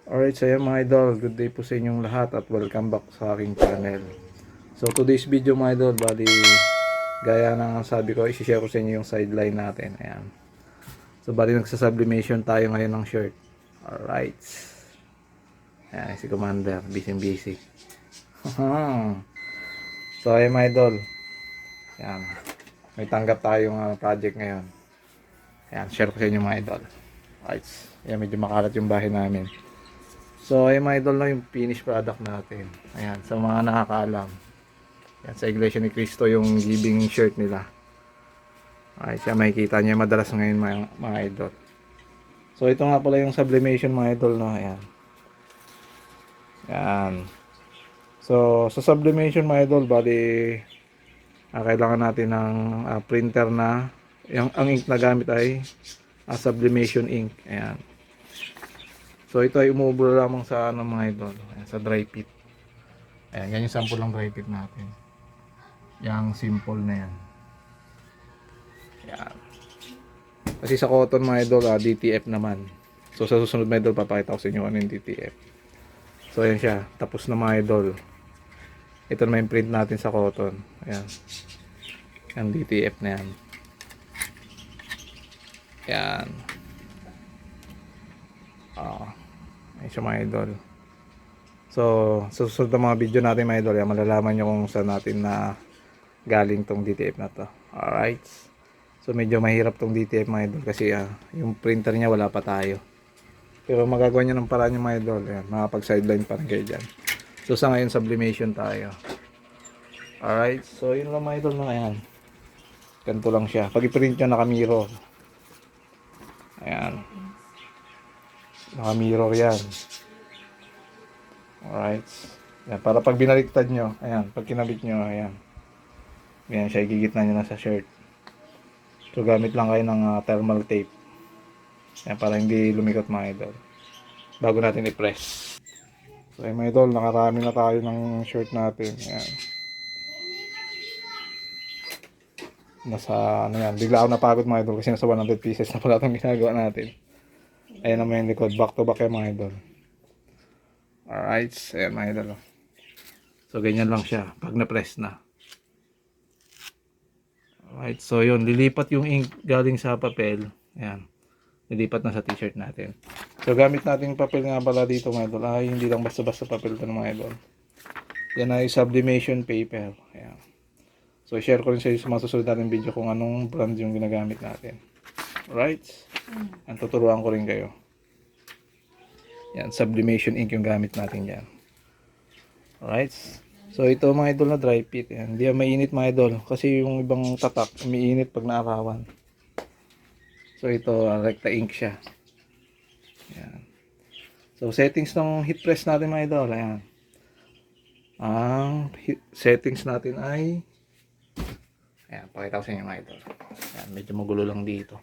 Alright, so yan mga idol, good day po sa inyong lahat at welcome back sa aking channel. So today's video mga idol, bali gaya ng sabi ko, isi-share ko sa inyo yung sideline natin. Ayan. So bali nagsasublimation tayo ngayon ng shirt. Alright. Ayan, si Commander, busy. So ayan mga idol. Ayan. May tanggap tayong project ngayon. Ayan, share ko sa inyo mga idol. Alright. Ayan, medyo makalat yung bahay namin. So, ay mga idol na yung finished product natin. Ayan, sa mga nakakaalam. Ayan, sa Iglesia ni Cristo yung giving shirt nila. Ay, siya makikita niya madalas ngayon mga idol. So, ito nga pala yung sublimation mga idol, no? Ayan. Ayan. So, sa sublimation mga idol, bali, kailangan natin ng printer na, ang ink na gamit ay sublimation ink. Ayan. So ito ay umubra lamang sa mga idol. Ayan, sa dry fit. Ayan, yan yung sample ng dry fit natin. Yang simple na yan. Ayan. Kasi sa cotton mga idol, DTF naman. So sa susunod mga idol, papakita ko sa inyo ano yung DTF. So ayan siya. Tapos na mga idol. Ito naman yung print natin sa cotton. Ayan. Yung DTF na yan. Ayan. Ayan siya mga idol. So, sa susunod na mga video natin mga idol, malalaman nyo kung saan natin na galing tong DTF na to. Alright. So, medyo mahirap tong DTF mga idol kasi yung printer niya wala pa tayo. Pero magagawa nyo ng paraan yung mga idol. Ayan, makapag-sideline pa rin kayo dyan. So, sa ngayon, sublimation tayo. Alright. So, yun lang mga idol na ayan. Ganito lang siya. Pag i-print nyo, naka-mirror. Ayan. Naka-mirror yan. Alright. Yan, para pag binaliktad nyo, ayan, pag kinabit nyo, ayan. Ayan siya, igigitna nyo na sa shirt. So, gamit lang kayo ng thermal tape. Ayan, para hindi lumikot mga idol. Bago natin i-press. So, ayan mga idol, nakarami na tayo ng shirt natin. Ayan. Nasa, ano yan, bigla ako napagod mga idol kasi nasa 100 pieces na pala itong ginagawa natin. Ayan naman yung likod, back to back yan mga idol. Alright, ayan mga idol. So ganyan lang siya pag na-press na. Alright, so yun, lilipat yung ink galing sa papel. Ayan, lilipat na sa t-shirt natin. So gamit natin yung papel nga pala dito mga idol. Hindi lang basta-basta papel ito mga idol. Yan ay sublimation paper. Ayan. So share ko rin sa inyo sa mga susunod natin video kung anong brand yung ginagamit natin. Alright, ang tuturuan ko rin kayo. Yan, sublimation ink yung gamit natin dyan. Alright. So ito mga idol na dry fit. Yan. Hindi yan mainit mga idol. Kasi yung ibang tatak, umiinit pag naarawan. So ito, recta ink siya. Yan. So settings ng heat press natin mga idol. Ayan. Ang settings natin ay, ayan, pakita ko sa inyo mga idol. Ayan, medyo magulo lang dito.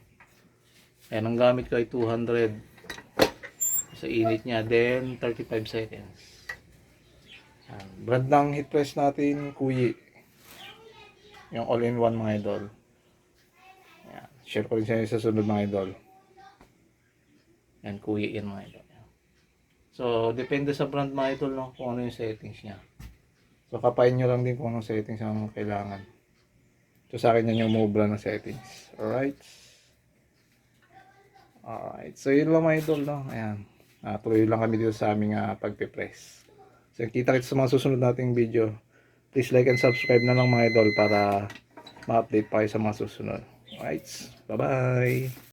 Ayan, ang gamit ko ay 200 sa init niya, then 35 seconds. Ayan. Brand ng heat press natin, Kuyi. Yung all-in-one mga idol. Ayan. Share ko rin sa inyo sa sunod mga idol. Ayan, Kuyi yan mga idol. So, depende sa brand mga idol, no, kung ano yung settings niya. So, kapain nyo lang din kung anong settings ang kailangan. So, sa akin yan yung mobile na settings. Alright. Alright. So, yun lang mga idol, no. Ayan. Tuloy lang kami dito sa aming pagpipress. So, kita sa mga susunod nating video. Please like and subscribe na lang mga idol para ma-update pa kayo sa mga susunod. Alright. Bye-bye.